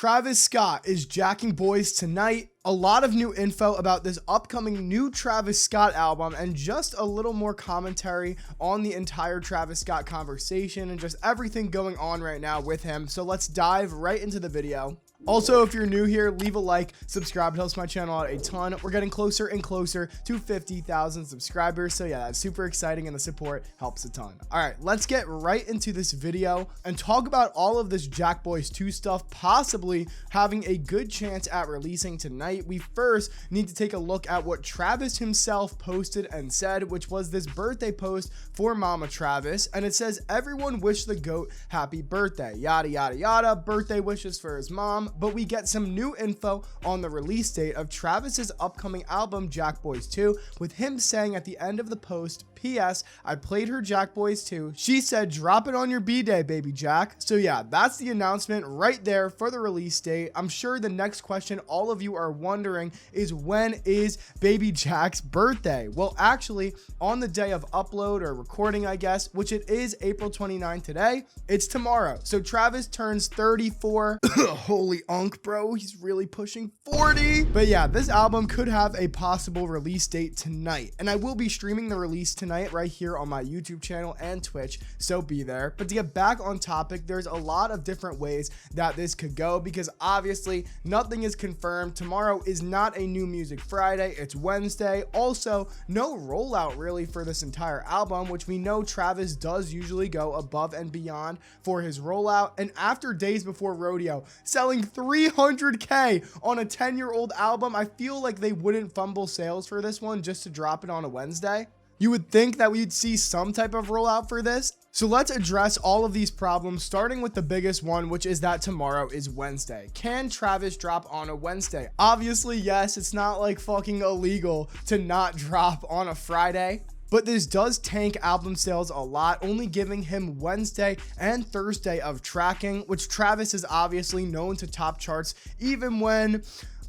Travis Scott is jacking boys tonight. A lot of new info about this upcoming new Travis Scott album and just a little more commentary on the entire Travis Scott conversation and just everything going on right now with him. So let's dive right into the video. Also, if you're new here, leave a like, subscribe. It helps my channel out a ton. We're getting closer and closer to 50,000 subscribers. So yeah, that's super exciting and the support helps a ton. All right, let's get right into this video and talk about all of this Jackboys 2 stuff possibly having a good chance at releasing tonight. We first need to take a look at what Travis himself posted and said, which was this birthday post for Mama Travis. And it says, everyone wish the GOAT happy birthday, yada, yada, yada, birthday wishes for his mom. But we get some new info on the release date of Travis's upcoming album Jackboys 2, with him saying at the end of the post, P.S. I played her Jackboys 2. She said, drop it on your B-Day, baby Jack. So yeah, that's the announcement right there for the release date. I'm sure the next question all of you are wondering is, when is baby Jack's birthday? Well, actually, on the day of upload or recording, I guess, which it is April 29 today, it's tomorrow. So Travis turns 34. Holy unk, bro, he's really pushing 40. But yeah, this album could have a possible release date tonight, and I will be streaming the release tonight right here on my YouTube channel and Twitch, so be there. But to get back on topic, there's a lot of different ways that this could go, because obviously nothing is confirmed. Tomorrow is not a New Music Friday, it's Wednesday. Also, no rollout really for this entire album, which we know Travis does usually go above and beyond for his rollout. And after Days Before Rodeo selling 300K on a 10-year-old album, I feel like they wouldn't fumble sales for this one just to drop it on a Wednesday. You would think that we'd see some type of rollout for this. So let's address all of these problems, starting with the biggest one, which is that tomorrow is Wednesday. Can Travis drop on a Wednesday? Obviously, yes. It's not like fucking illegal to not drop on a Friday. But this does tank album sales a lot, only giving him Wednesday and Thursday of tracking, which Travis is obviously known to top charts even when,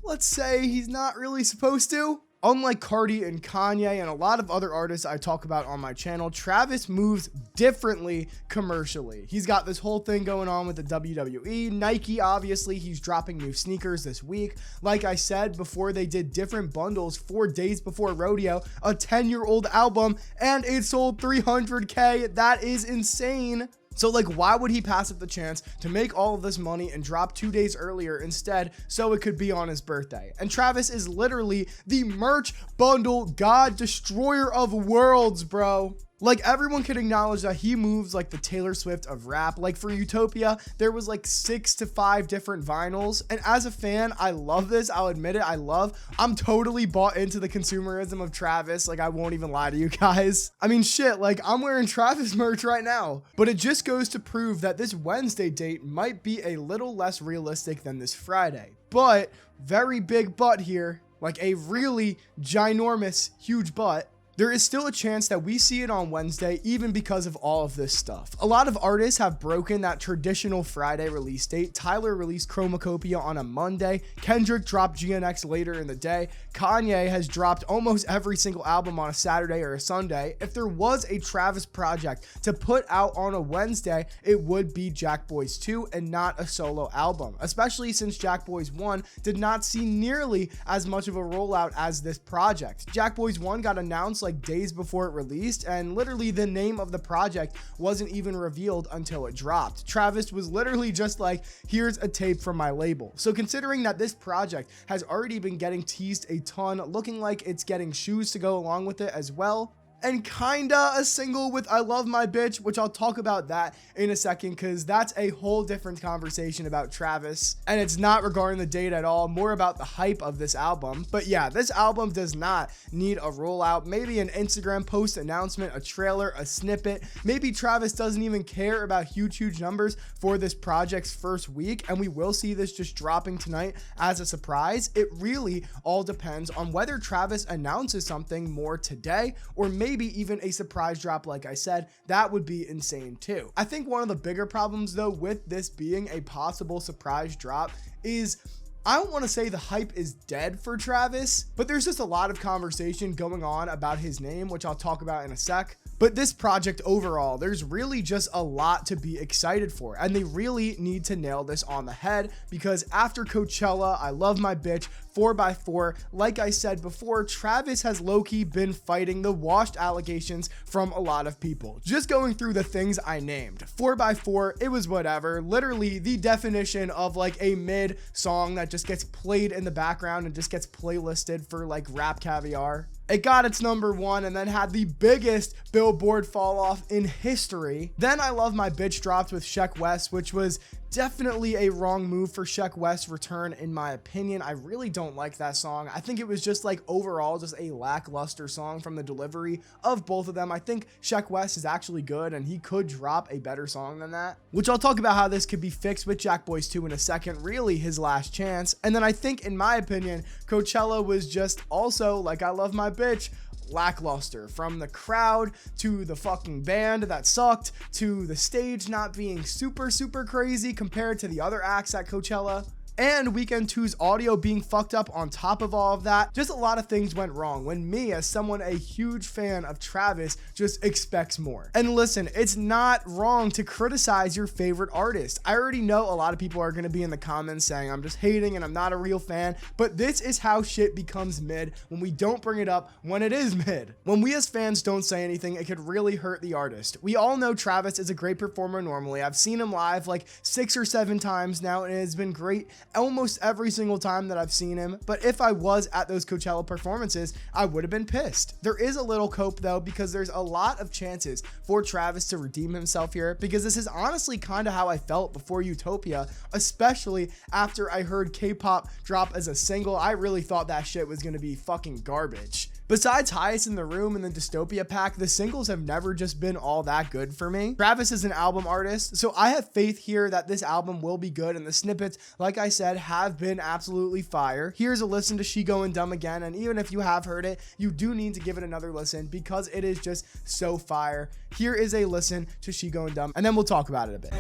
let's say, he's not really supposed to. Unlike Cardi and Kanye and a lot of other artists I talk about on my channel, Travis moves differently commercially. He's got this whole thing going on with the WWE, Nike, obviously, he's dropping new sneakers this week. Like I said before, they did different bundles 4 days before Rodeo, a 10-year-old album, and it sold 300K. That is insane. So like, why would he pass up the chance to make all of this money and drop 2 days earlier instead so it could be on his birthday? And Travis is literally the merch bundle god destroyer of worlds, bro. Like, everyone can acknowledge that he moves like the Taylor Swift of rap. Like, for Utopia, there was like 6 to 5 different vinyls. And as a fan, I love this. I'll admit it. I'm totally bought into the consumerism of Travis. Like, I won't even lie to you guys. I mean, shit, like, I'm wearing Travis merch right now. But it just goes to prove that this Wednesday date might be a little less realistic than this Friday. But, very big but here, like a really ginormous, huge but. There is still a chance that we see it on Wednesday, even because of all of this stuff. A lot of artists have broken that traditional Friday release date. Tyler released Chromacopia on a Monday. Kendrick dropped GNX later in the day. Kanye has dropped almost every single album on a Saturday or a Sunday. If there was a Travis project to put out on a Wednesday, it would be Jackboys 2 and not a solo album, especially since Jackboys 1 did not see nearly as much of a rollout as this project. Jackboys 1 got announced like days before it released, and literally the name of the project wasn't even revealed until it dropped. Travis was literally just like, here's a tape from my label. So considering that this project has already been getting teased a ton, looking like it's getting shoes to go along with it as well, and kinda a single with I Love My Bitch, which I'll talk about that in a second, because that's a whole different conversation about Travis, and it's not regarding the date at all, more about the hype of this album. But yeah, this album does not need a rollout, maybe an Instagram post announcement, a trailer, a snippet. Maybe Travis doesn't even care about huge numbers for this project's first week, and we will see this just dropping tonight as a surprise. It really all depends on whether Travis announces something more today, or maybe even a surprise drop. Like I said, that would be insane too. I think one of the bigger problems though with this being a possible surprise drop is, I don't want to say the hype is dead for Travis, but there's just a lot of conversation going on about his name, which I'll talk about in a sec. But this project overall, there's really just a lot to be excited for, and they really need to nail this on the head, because after Coachella, I Love My Bitch, 4x4, like I said before, Travis has low-key been fighting the washed allegations from a lot of people. Just going through the things I named. 4x4, it was whatever, literally the definition of like a mid song that just gets played in the background and just gets playlisted for like rap caviar. It got its #1 and then had the biggest Billboard fall off in history. Then I Love My Bitch dropped with Sheck West, which was definitely a wrong move for Sheck West's return, in my opinion. I really don't like that song. I think it was just like overall just a lackluster song from the delivery of both of them. I think Sheck West is actually good and he could drop a better song than that, which I'll talk about how this could be fixed with Jackboys 2 in a second, really his last chance. And then I think, in my opinion, Coachella was just also, like I Love My Bitch, lackluster. From the crowd to the fucking band that sucked to the stage not being super crazy compared to the other acts at Coachella, and Weekend 2's audio being fucked up on top of all of that. Just a lot of things went wrong when me, as someone a huge fan of Travis, just expects more. And listen, it's not wrong to criticize your favorite artist. I already know a lot of people are going to be in the comments saying I'm just hating and I'm not a real fan, but this is how shit becomes mid, when we don't bring it up when it is mid. When we as fans don't say anything, it could really hurt the artist. We all know Travis is a great performer normally. I've seen him live like 6 or 7 times now, and it has been great almost every single time that I've seen him. But if I was at those Coachella performances, I would have been pissed. There is a little cope though, because there's a lot of chances for Travis to redeem himself here, because this is honestly kind of how I felt before Utopia, especially after I heard K-pop drop as a single. I really thought that shit was gonna be fucking garbage. Besides Highest in the Room and the Dystopia pack, the singles have never just been all that good for me. Travis is an album artist, so I have faith here that this album will be good, and the snippets, like I said, have been absolutely fire. Here's a listen to She Goin' Dumb Again, and even if you have heard it, you do need to give it another listen because it is just so fire. Here is a listen to She Goin' Dumb, and then we'll talk about it a bit.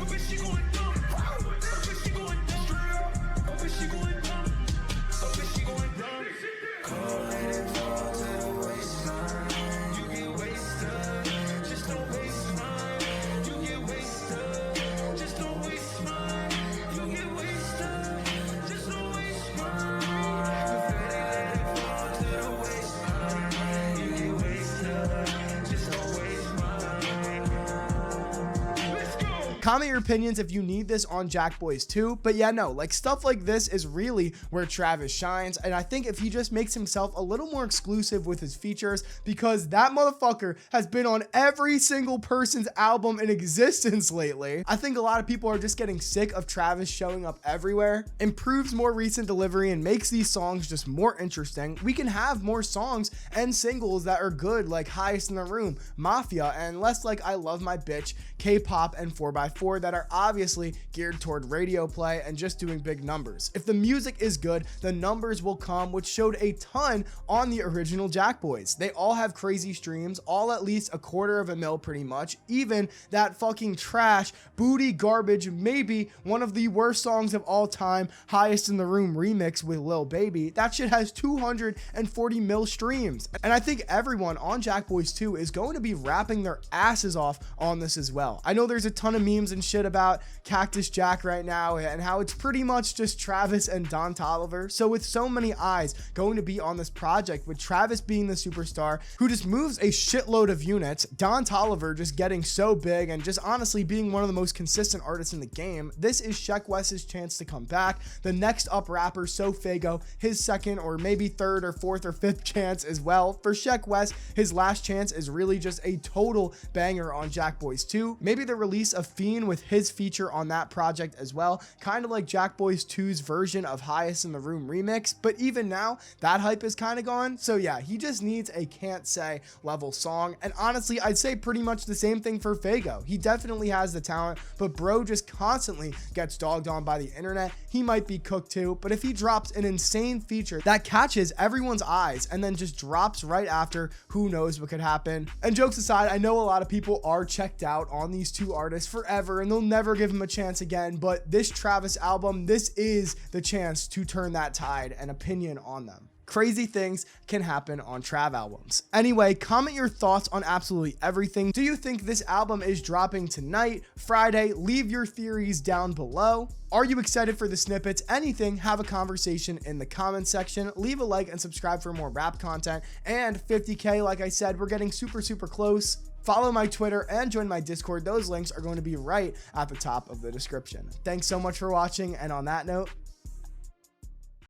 Comment your opinions if you need this on Jackboys 2, but yeah, no, like stuff like this is really where Travis shines, and I think if he just makes himself a little more exclusive with his features, because that motherfucker has been on every single person's album in existence lately. I think a lot of people are just getting sick of Travis showing up everywhere. Improves more recent delivery and makes these songs just more interesting. We can have more songs and singles that are good, like Highest in the Room, Mafia, and less like I Love My Bitch, K-pop, and 4x4 that are obviously geared toward radio play and just doing big numbers. If the music is good, the numbers will come, which showed a ton on the original Jackboys. They all have crazy streams, all at least 250,000 pretty much. Even that fucking trash, booty garbage, maybe one of the worst songs of all time, Highest in the Room remix with Lil Baby, that shit has 240 mil streams. And I think everyone on Jackboys 2 is going to be rapping their asses off on this as well. I know there's a ton of memes and shit about Cactus Jack right now and how it's pretty much just Travis and Don Toliver. So with so many eyes going to be on this project, with Travis being the superstar who just moves a shitload of units, Don Toliver just getting so big and just honestly being one of the most consistent artists in the game, this is Sheck West's chance to come back. The next up rapper, SoFaygo, his second or maybe third or fourth or fifth chance as well. For Sheck West, his last chance is really just a total banger on Jackboys 2. Maybe the release of Fiend with his feature on that project as well, kind of like Jackboys 2's version of Highest in the Room remix, but even now that hype is kind of gone. So yeah, he just needs a can't say level song, and honestly I'd say pretty much the same thing for Faygo. He definitely has the talent, but bro just constantly gets dogged on by the internet. He might be cooked too, but if he drops an insane feature that catches everyone's eyes and then just drops right after, who knows what could happen. And jokes aside, I know a lot of people are checked out on these two artists forever and they'll never give him a chance again, but this Travis album, this is the chance to turn that tide and opinion on them. Crazy things can happen on Trav albums. Anyway, comment your thoughts on absolutely everything. Do you think this album is dropping tonight, Friday? Leave your theories down below. Are you excited for the snippets? Anything, have a conversation in the comment section. Leave a like and subscribe for more rap content. And 50K, like I said, we're getting super close. Follow my Twitter and join my Discord. Those links are going to be right at the top of the description. Thanks so much for watching, and on that note,